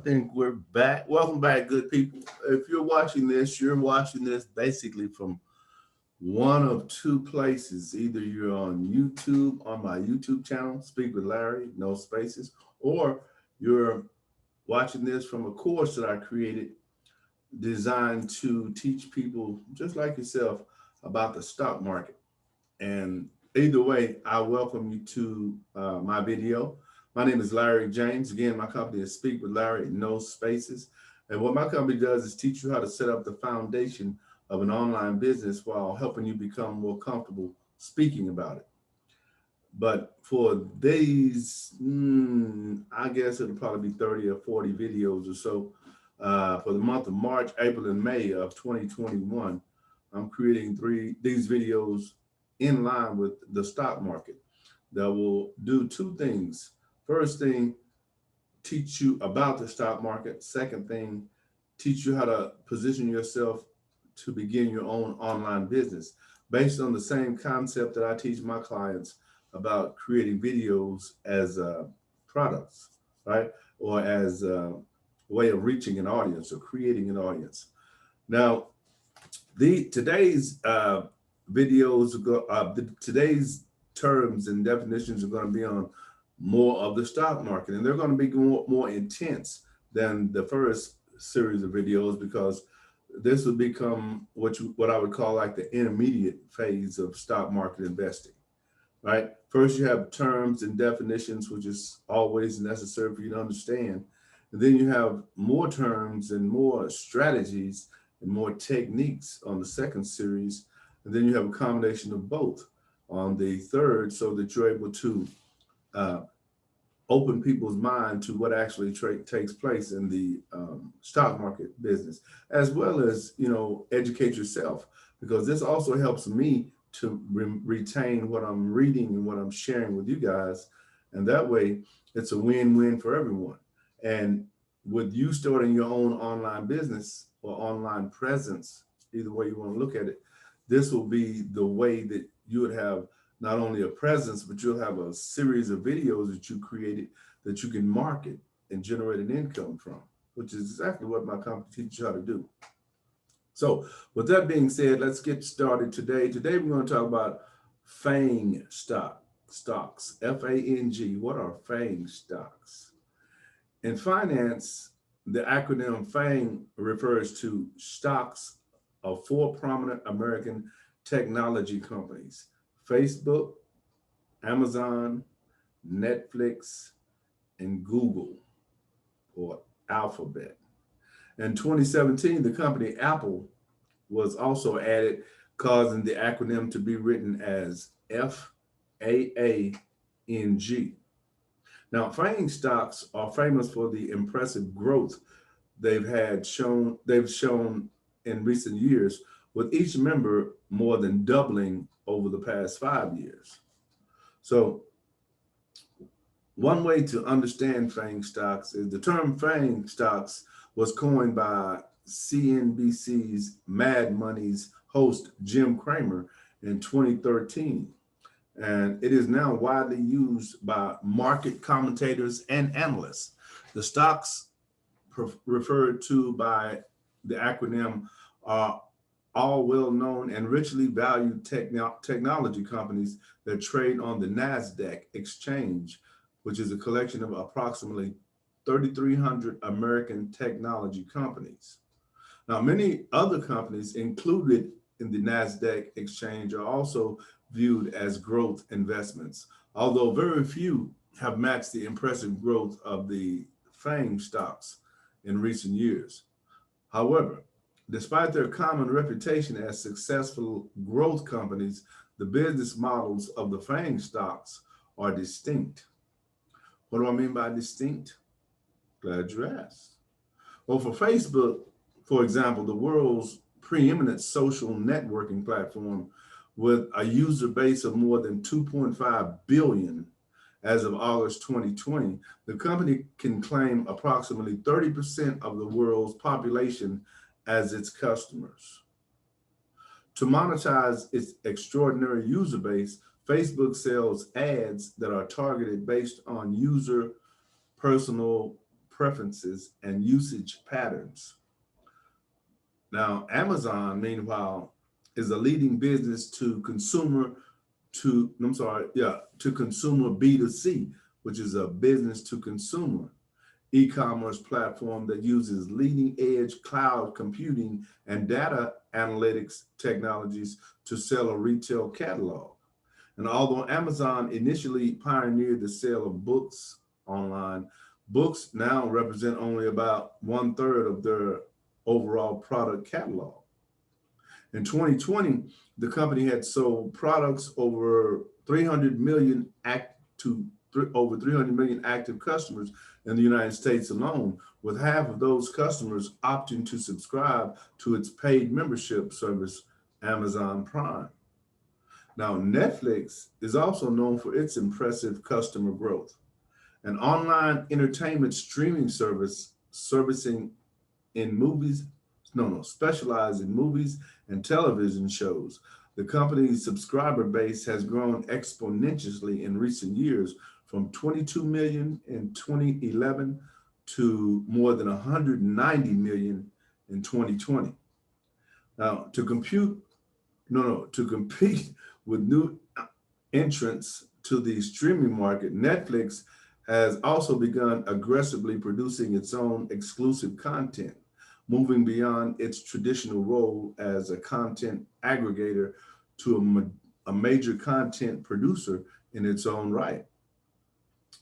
think we're back. Welcome back, good people. If you're watching this basically from one of two places. Either you're on YouTube, on my YouTube channel, Speak with Larry, no spaces, or you're watching this from a course that I created designed to teach people just like yourself about the stock market. And either way, I welcome you to my video. My name is Larry James. Again, my company is Speak with Larry, no spaces. And what my company does is teach you how to set up the foundation of an online business while helping you become more comfortable speaking about it. But for these, I guess it'll probably be 30 or 40 videos or so for the month of March, April, and May of 2021. I'm creating these videos in line with the stock market that will do two things. First thing, teach you about the stock market. Second thing, teach you how to position yourself to begin your own online business based on the same concept that I teach my clients about creating videos as products, right? Or as a way of reaching an audience or creating an audience. Now, today's videos, today's terms and definitions are going to be on more of the stock market, and they're going to be more intense than the first series of videos because this will become what I would call like the intermediate phase of stock market investing, right? First, you have terms and definitions, which is always necessary for you to understand. And then you have more terms and more strategies and more techniques on the second series. And then you have a combination of both on the third so that you're able to uh, open people's mind to what actually takes place in the stock market business, as well as, educate yourself, because this also helps me to retain what I'm reading and what I'm sharing with you guys. And that way it's a win-win for everyone. And with you starting your own online business or online presence, either way you want to look at it, this will be the way that you would have not only a presence, but you'll have a series of videos that you created that you can market and generate an income from, which is exactly what my company teaches you how to do. So with that being said, let's get started today. Today we're going to talk about FANG stocks, F-A-N-G. What are FANG stocks? In finance, the acronym FANG refers to stocks of four prominent American technology companies: Facebook, Amazon, Netflix, and Google, or Alphabet. In 2017, the company Apple was also added, causing the acronym to be written as FAANG. Now, FANG stocks are famous for the impressive growth they've shown in recent years, with each member more than doubling over the past 5 years. So one way to understand FANG stocks is the term FANG stocks was coined by CNBC's Mad Money's host Jim Cramer in 2013. And it is now widely used by market commentators and analysts. The stocks referred to by the acronym are all well-known and richly valued technology companies that trade on the NASDAQ exchange, which is a collection of approximately 3,300 American technology companies. Now, many other companies included in the NASDAQ exchange are also viewed as growth investments, although very few have matched the impressive growth of the FANG stocks in recent years. However, despite their common reputation as successful growth companies, the business models of the FANG stocks are distinct. What do I mean by distinct? Glad you asked. Well, for Facebook, for example, the world's preeminent social networking platform with a user base of more than 2.5 billion as of August 2020, the company can claim approximately 30% of the world's population as its customers. To monetize its extraordinary user base, Facebook sells ads that are targeted based on user personal preferences and usage patterns. Now, Amazon, meanwhile, is a leading business to consumer to consumer B2C, which is a business to consumer e-commerce platform that uses leading edge cloud computing and data analytics technologies to sell a retail catalog. And although Amazon initially pioneered the sale of books online, books now represent only about 1/3 of their overall product catalog. In 2020, the company had sold products over 300 million over 300 million active customers in the United States alone, with half of those customers opting to subscribe to its paid membership service, Amazon Prime. Now, Netflix is also known for its impressive customer growth, an online entertainment streaming service servicing in movies, specialized in movies and television shows. The company's subscriber base has grown exponentially in recent years from 22 million in 2011 to more than 190 million in 2020. Now, to compete with new entrants to the streaming market, Netflix has also begun aggressively producing its own exclusive content, moving beyond its traditional role as a content aggregator to a major content producer in its own right.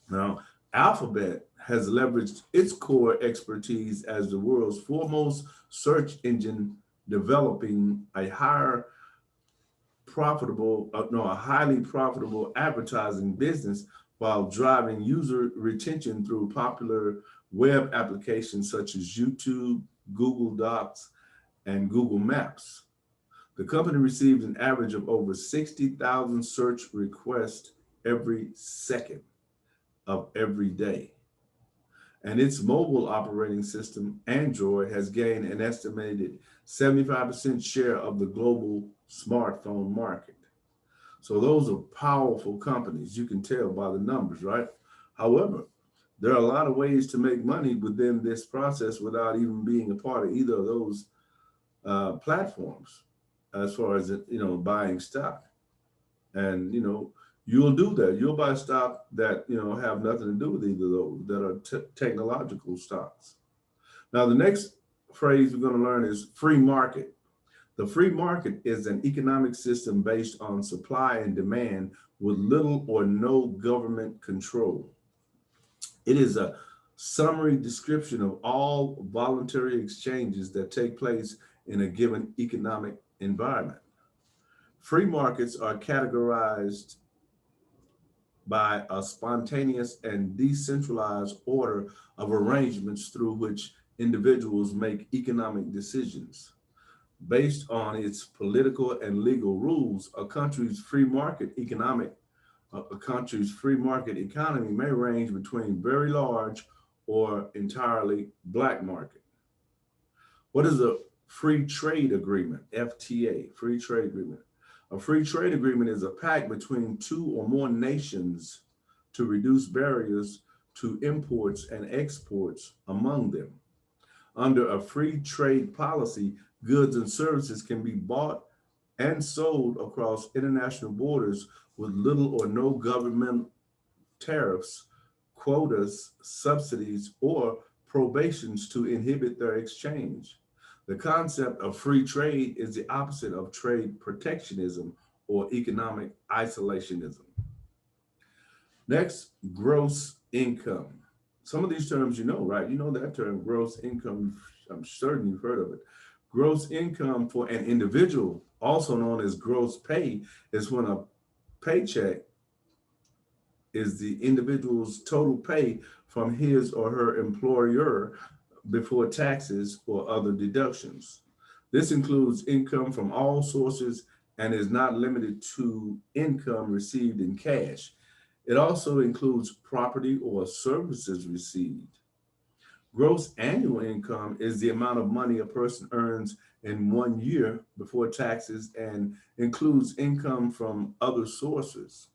Now, Alphabet has leveraged its core expertise as the world's foremost search engine, developing a highly profitable advertising business while driving user retention through popular web applications such as YouTube, Google Docs, and Google Maps. The company receives an average of over 60,000 search requests every second of every day. And its mobile operating system, Android, has gained an estimated 75% share of the global smartphone market. So those are powerful companies. You can tell by the numbers, right? However, there are a lot of ways to make money within this process without even being a part of either of those platforms, as far as buying stock. And you'll do that. You'll buy stock that have nothing to do with either of those, that are technological stocks. Now, the next phrase we're going to learn is free market. The free market is an economic system based on supply and demand with little or no government control. It is a summary description of all voluntary exchanges that take place in a given economic environment. Free markets are categorized by a spontaneous and decentralized order of arrangements through which individuals make economic decisions. Based on its political and legal rules, a country's free market economy may range between very large or entirely black market. What is a free trade agreement? FTA, free trade agreement. A free trade agreement is a pact between two or more nations to reduce barriers to imports and exports among them. Under a free trade policy, goods and services can be bought and sold across international borders with little or no government tariffs, quotas, subsidies, or probations to inhibit their exchange. The concept of free trade is the opposite of trade protectionism or economic isolationism. Next, gross income. Some of these terms right? You know that term, gross income. I'm certain you've heard of it. Gross income for an individual, also known as gross pay, is when a paycheck is the individual's total pay from his or her employer before taxes or other deductions. This includes income from all sources and is not limited to income received in cash. It also includes property or services received. Gross annual income is the amount of money a person earns in 1 year before taxes and includes income from other sources.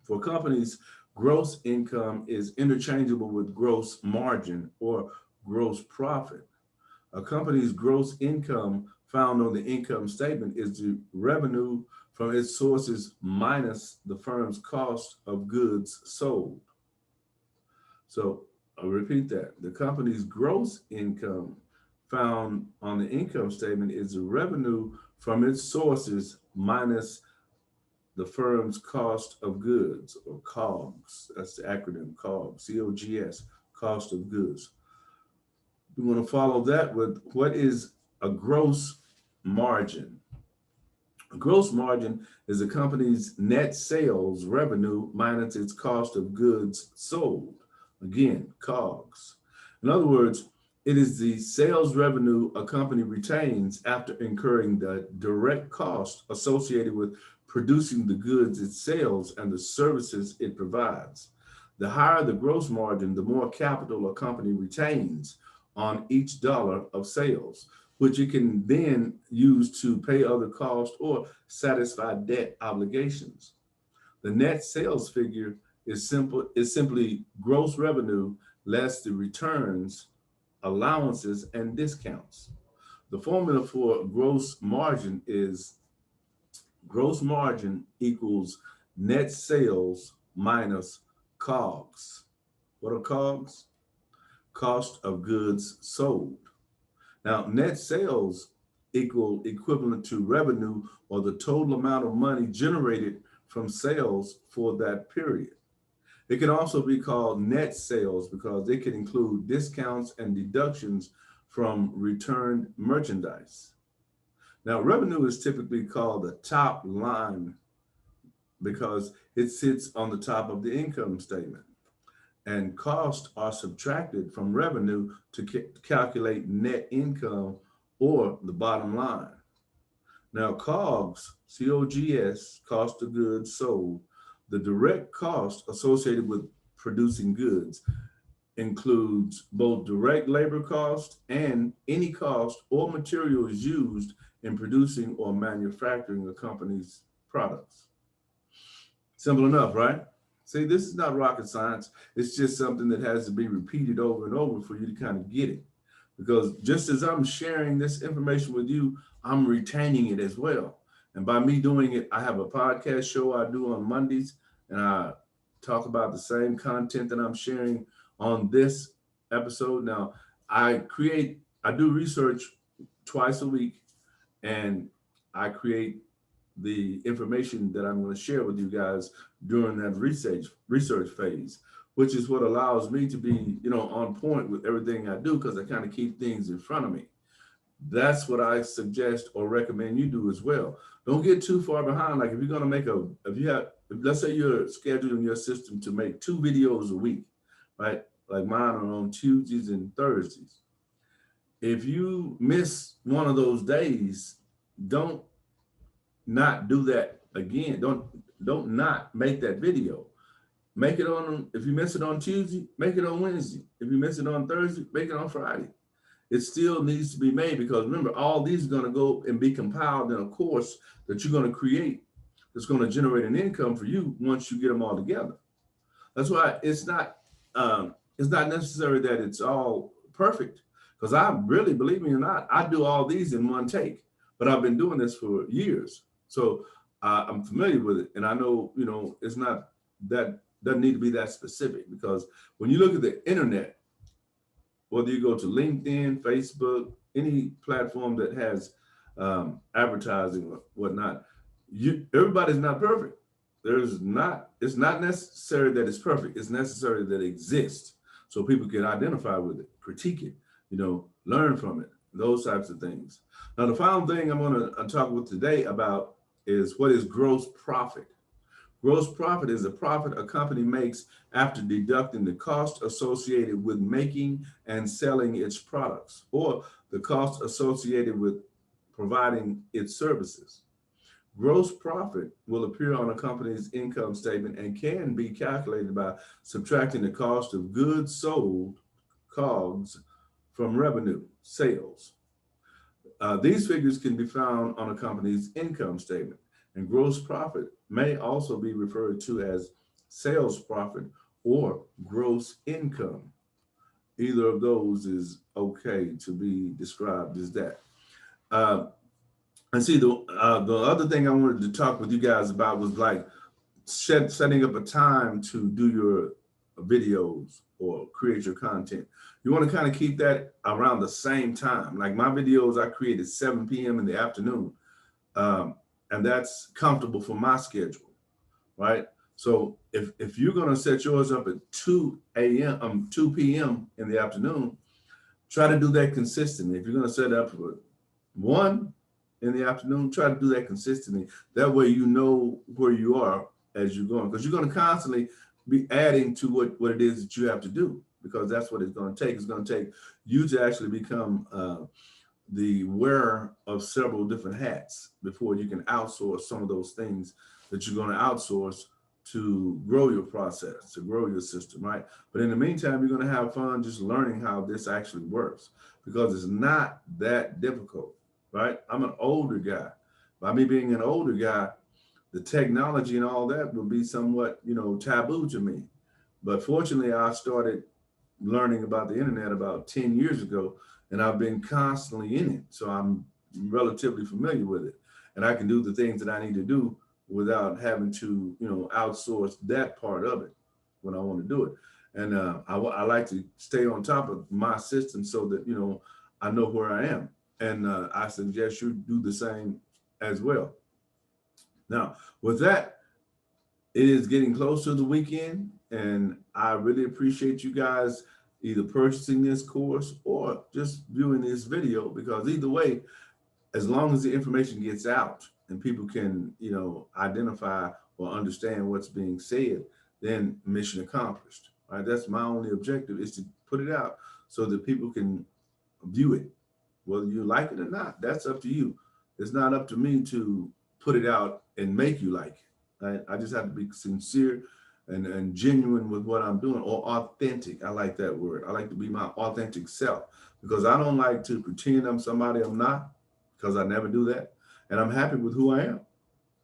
For companies, Gross income is interchangeable with gross margin or gross profit. A company's gross income found on the income statement is the revenue from its sources minus the firm's cost of goods sold. So I'll repeat that. The company's gross income found on the income statement is the revenue from its sources minus the firm's cost of goods, or COGS. That's the acronym COGS, COGS, cost of goods. We want to follow that with what is a gross margin. A gross margin is a company's net sales revenue minus its cost of goods sold. Again, COGS. In other words, it is the sales revenue a company retains after incurring the direct cost associated with producing the goods it sells and the services it provides. The higher the gross margin, the more capital a company retains on each dollar of sales, which it can then use to pay other costs or satisfy debt obligations. The net sales figure is simply gross revenue less the returns, allowances, and discounts. The formula for gross margin is gross margin equals net sales minus COGS. What are COGS? Cost of goods sold. Now, net sales equivalent to revenue or the total amount of money generated from sales for that period. It can also be called net sales because it can include discounts and deductions from returned merchandise. Now, revenue is typically called the top line because it sits on the top of the income statement. And costs are subtracted from revenue to calculate net income or the bottom line. Now, COGS, COGS, cost of goods sold, the direct cost associated with producing goods includes both direct labor cost and any cost or materials used in producing or manufacturing a company's products. Simple enough, right? See, this is not rocket science. It's just something that has to be repeated over and over for you to kind of get it. Because just as I'm sharing this information with you, I'm retaining it as well. And by me doing it, I have a podcast show I do on Mondays, and I talk about the same content that I'm sharing on this episode. Now, I do research twice a week, and I create the information that I'm going to share with you guys during that research phase, which is what allows me to be, on point with everything I do because I kind of keep things in front of me. That's what I suggest or recommend you do as well. Don't get too far behind. Like if you're going to let's say you're scheduling your system to make 2 videos a week, right? Like mine are on Tuesdays and Thursdays. If you miss one of those days, don't not do that again. Don't not make that video. Make it on, if you miss it on Tuesday, make it on Wednesday. If you miss it on Thursday, make it on Friday. It still needs to be made because remember, all these are going to go and be compiled in a course that you're going to create that's going to generate an income for you once you get them all together. That's why it's not necessary that it's all perfect because I really, believe me or not, I do all these in one take, but I've been doing this for years. So I'm familiar with it. And I know, it's not that doesn't need to be that specific because when you look at the internet, whether you go to LinkedIn, Facebook, any platform that has advertising or whatnot, everybody's not perfect. It's not necessary that it's perfect. It's necessary that it exists so people can identify with it, critique it, learn from it, those types of things. Now, the final thing I'm going to talk with today about is what is gross profit. Gross profit is the profit a company makes after deducting the cost associated with making and selling its products or the cost associated with providing its services. Gross profit will appear on a company's income statement and can be calculated by subtracting the cost of goods sold, COGS, from revenue, sales. These figures can be found on a company's income statement, and gross profit may also be referred to as sales profit, or gross income. Either of those is okay to be described as that. Uh, and see, the other thing I wanted to talk with you guys about was like setting up a time to do your videos or create your content. You want to kind of keep that around the same time. Like my videos, I create at 7 p.m. in the afternoon, um, and that's comfortable for my schedule, right? So if you're going to set yours up at 2 a.m. 2 p.m. in the afternoon, try to do that consistently. If you're going to set up for 1 in the afternoon, try to do that consistently. That way you know where you are as you're going, because you're going to constantly be adding to what it is that you have to do, because that's what it's going to take. It's going to take you to actually become the wearer of several different hats before you can outsource some of those things that you're going to outsource to grow your process, to grow your system, right? But in the meantime, you're going to have fun just learning how this actually works, because it's not that difficult, right? I'm an older guy. By me being an older guy, the technology and all that will be somewhat, taboo to me. But fortunately, I started learning about the internet about 10 years ago, and I've been constantly in it. So I'm relatively familiar with it, and I can do the things that I need to do without having to, outsource that part of it when I want to do it. And I like to stay on top of my system so that, I know where I am. And I suggest you do the same as well. Now, with that, it is getting close to the weekend, and I really appreciate you guys either purchasing this course or just viewing this video, because either way, as long as the information gets out and people can, identify or understand what's being said, then mission accomplished, right? That's my only objective, is to put it out so that people can view it. Whether you like it or not, that's up to you. It's not up to me to put it out and make you like it. Right? I just have to be sincere and genuine with what I'm doing, or authentic. I like that word. I like to be my authentic self, because I don't like to pretend I'm somebody I'm not, because I never do that. And I'm happy with who I am.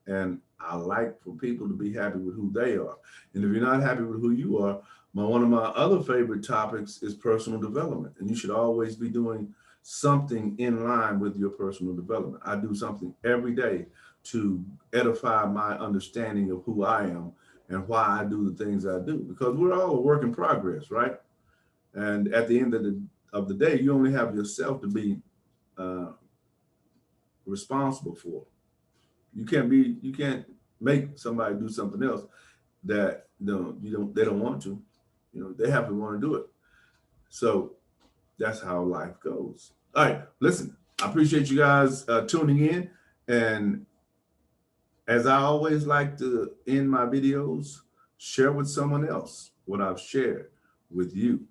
And I like for people to be happy with who they are. And if you're not happy with who you are, one of my other favorite topics is personal development. And you should always be doing something in line with your personal development. I do something every day to edify my understanding of who I am and why I do the things I do, because we're all a work in progress, right? And at the end of the day, you only have yourself to be uh, responsible for. You can't make somebody do something else that they don't want to. They have to want to do it. So that's how life goes. All right, listen, I appreciate you guys tuning in. And as I always like to end my videos, share with someone else what I've shared with you.